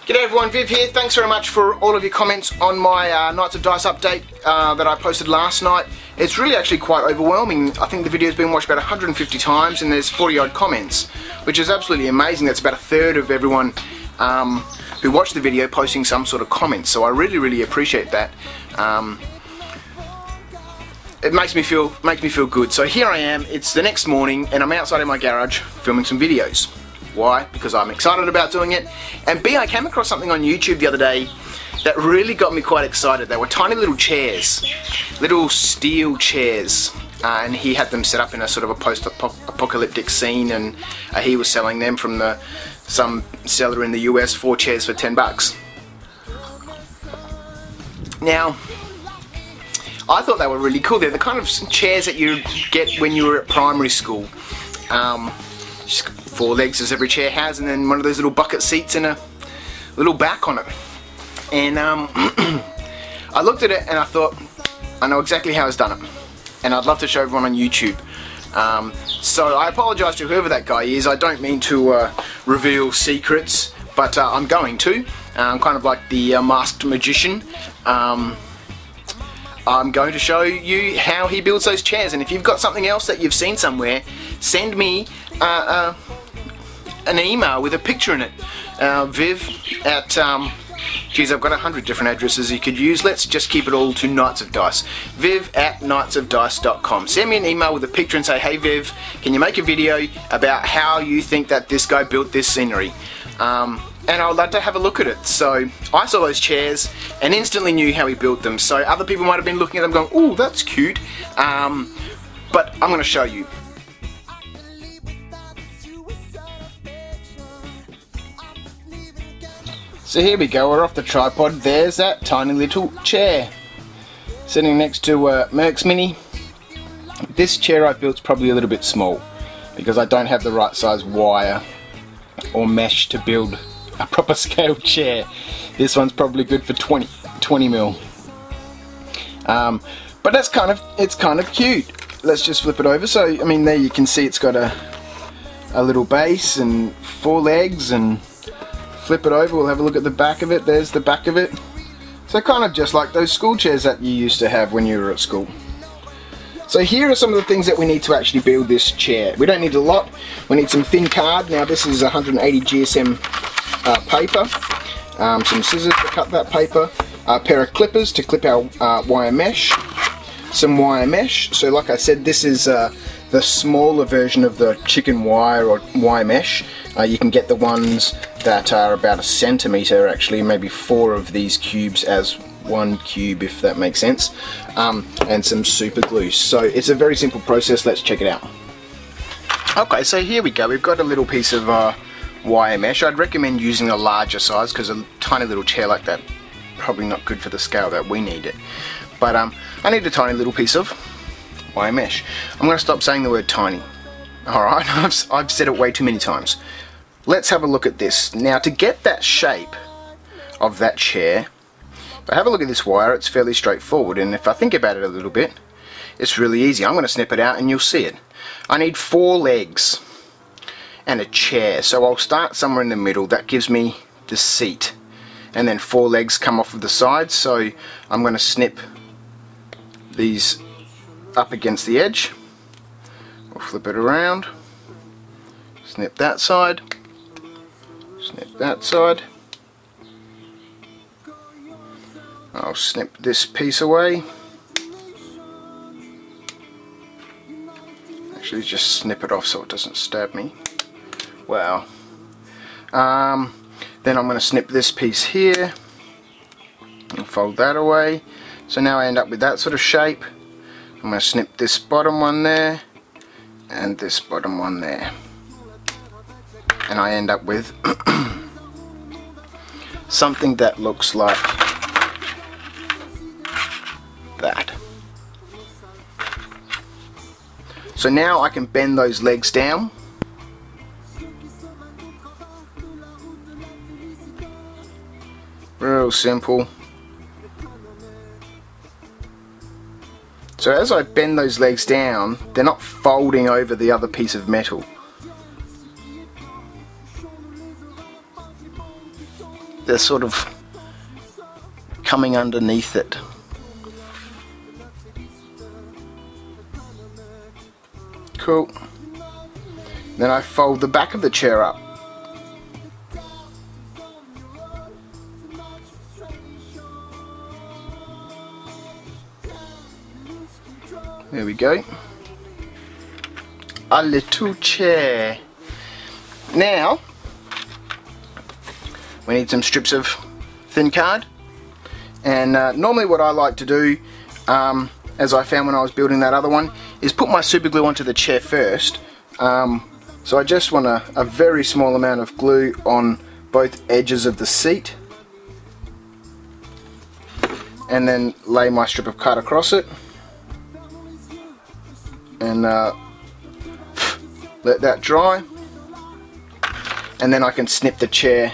G'day everyone, Viv here. Thanks very much for all of your comments on my Knights of Dice update that I posted last night. It's really actually quite overwhelming. I think the video's been watched about 150 times and there's 40 odd comments, which is absolutely amazing. That's about a third of everyone who watched the video posting some sort of comments, so I really appreciate that. It makes me feel good. So here I am, it's the next morning and I'm outside in my garage filming some videos. Why? Because I'm excited about doing it, and B, I came across something on YouTube the other day that really got me quite excited. They were tiny little chairs, little steel chairs, and he had them set up in a sort of a post-apocalyptic scene, and he was selling them from some seller in the US, 4 chairs for $10. Now, I thought they were really cool. They're the kind of chairs that you get when you were at primary school. Just 4 legs as every chair has, and then one of those little bucket seats and a little back on it. And I looked at it and I thought, I know exactly how it's done it, and I'd love to show everyone on YouTube. So I apologise to whoever that guy is. I don't mean to reveal secrets, but I'm going to. I'm kind of like the masked magician. I'm going to show you how he builds those chairs, and if you've got something else that you've seen somewhere, send me an email with a picture in it. Viv at, geez, I've got 100 different addresses you could use. Let's just keep it all to Knights of Dice. Viv at knightsofdice.com. Send me an email with a picture and say, hey Viv, can you make a video about how you think that this guy built this scenery? And I would like to have a look at it. So I saw those chairs and instantly knew how he built them. So other people might have been looking at them going, ooh, that's cute. But I'm going to show you. So here we go, we're off the tripod. There's that tiny little chair sitting next to Mercs Mini. This chair I built's probably a little bit small because I don't have the right size wire or mesh to build a proper scale chair. This one's probably good for 20 mil. But it's kind of cute. Let's just flip it over. So I mean, there you can see it's got a little base and 4 legs, and flip it over, we'll have a look at the back of it. There's the back of it. So kind of just like those school chairs that you used to have when you were at school. So here are some of the things that we need to actually build this chair. We don't need a lot. We need some thin card. Now this is 180 GSM paper, some scissors to cut that paper, a pair of clippers to clip our wire mesh, some wire mesh. So like I said, this is the smaller version of the chicken wire or wire mesh. You can get the ones that are about 1 centimeter, actually, maybe 4 of these cubes as 1 cube, if that makes sense, and some super glue. So it's a very simple process. Let's check it out. Okay, so here we go. We've got a little piece of wire mesh. I'd recommend using a larger size because a tiny little chair like that probably not good for the scale that we need it. But I need a tiny little piece of wire mesh. I'm going to stop saying the word tiny. Alright, I've said it way too many times. Let's have a look at this. Now, to get that shape of that chair, if I have a look at this wire, it's fairly straightforward, and if I think about it a little bit, it's really easy. I'm going to snip it out and you'll see it. I need 4 legs and a chair, so I'll start somewhere in the middle. That gives me the seat, and then 4 legs come off of the sides, so I'm going to snip these up against the edge. We'll flip it around, snip that side, snip that side. I'll snip this piece away. Actually, just snip it off so it doesn't stab me. Wow. Then I'm going to snip this piece here and fold that away. So now I end up with that sort of shape. I'm going to snip this bottom one there and this bottom one there, and I end up with something that looks like that. So now I can bend those legs down. Real simple. So as I bend those legs down, they're not folding over the other piece of metal. they're sort of coming underneath it. Cool. Then I fold the back of the chair up. There we go. A little chair. Now, we need some strips of thin card. And normally what I like to do, as I found when I was building that other one, is put my super glue onto the chair first. So I just want a very small amount of glue on both edges of the seat. And then lay my strip of card across it. And let that dry, and then I can snip the chair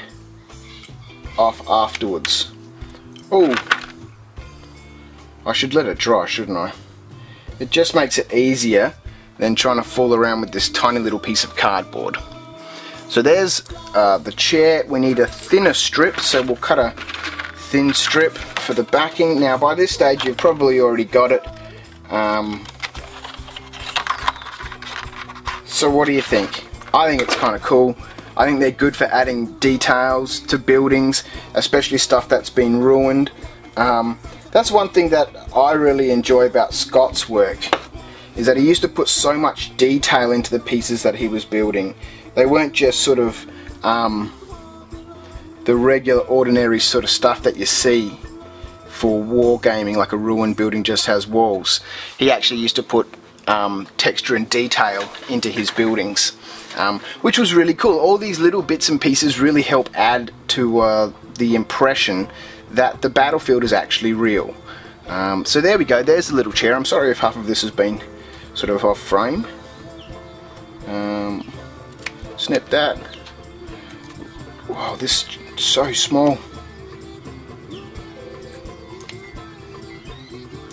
off afterwards. Oh, I should let it dry, shouldn't I? It just makes it easier than trying to fool around with this tiny little piece of cardboard. So there's the chair. We need a thinner strip, so we'll cut a thin strip for the backing. Now by this stage you've probably already got it. So what do you think? I think it's kind of cool. I think they're good for adding details to buildings, especially stuff that's been ruined. That's one thing that I really enjoy about Scott's work, is that he used to put so much detail into the pieces that he was building. They weren't just sort of the regular ordinary sort of stuff that you see for wargaming, like a ruined building just has walls. He actually used to put texture and detail into his buildings, which was really cool. All these little bits and pieces really help add to the impression that the battlefield is actually real. So there we go, there's the little chair. I'm sorry if half of this has been sort of off frame. Snip that. Wow, this is so small.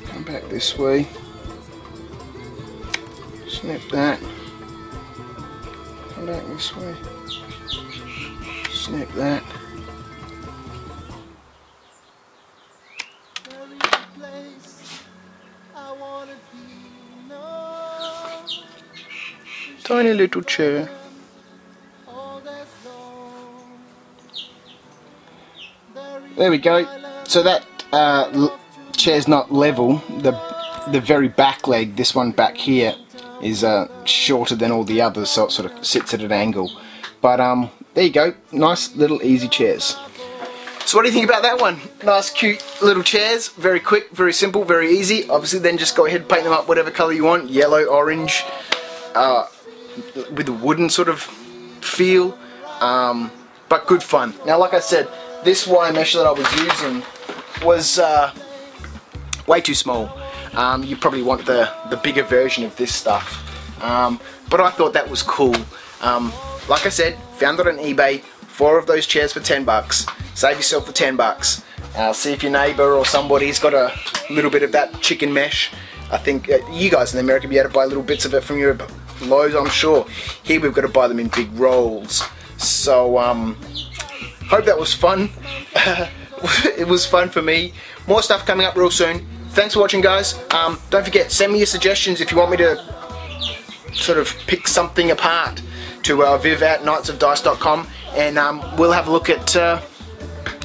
Come back this way. Snip that. Come back this way. Snip that. Tiny little chair. There we go. So that chair's not level. The very back leg, this one back here, is shorter than all the others, so it sort of sits at an angle. But there you go, nice little easy chairs. So what do you think about that one? Nice cute little chairs, very quick, very simple, very easy. Obviously then just go ahead and paint them up whatever colour you want, yellow, orange, with a wooden sort of feel, but good fun. Now like I said, this wire mesh that I was using was way too small. You probably want the bigger version of this stuff, but I thought that was cool. Like I said, found it on eBay, 4 of those chairs for 10 bucks. Save yourself the 10 bucks. See if your neighbour or somebody's got a little bit of that chicken mesh. I think you guys in America be able to buy little bits of it from your Lowe's, I'm sure. Here we've got to buy them in big rolls. So hope that was fun. It was fun for me. More stuff coming up real soon. Thanks for watching, guys. Don't forget, send me your suggestions if you want me to sort of pick something apart to viv@knightsofdice.com, and we'll have a look at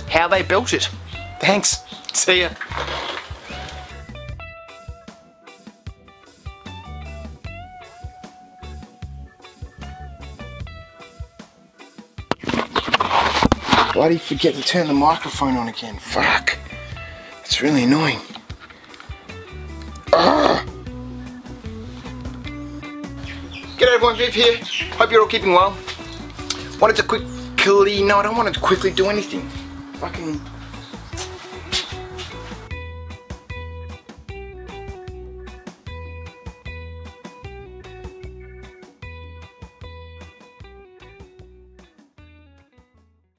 how they built it. Thanks. See ya. Bloody forget to turn the microphone on again. Fuck. It's really annoying. G'day everyone, Viv here. Hope you're all keeping well. Wanted to quickly, no, I don't want to quickly do anything. Fucking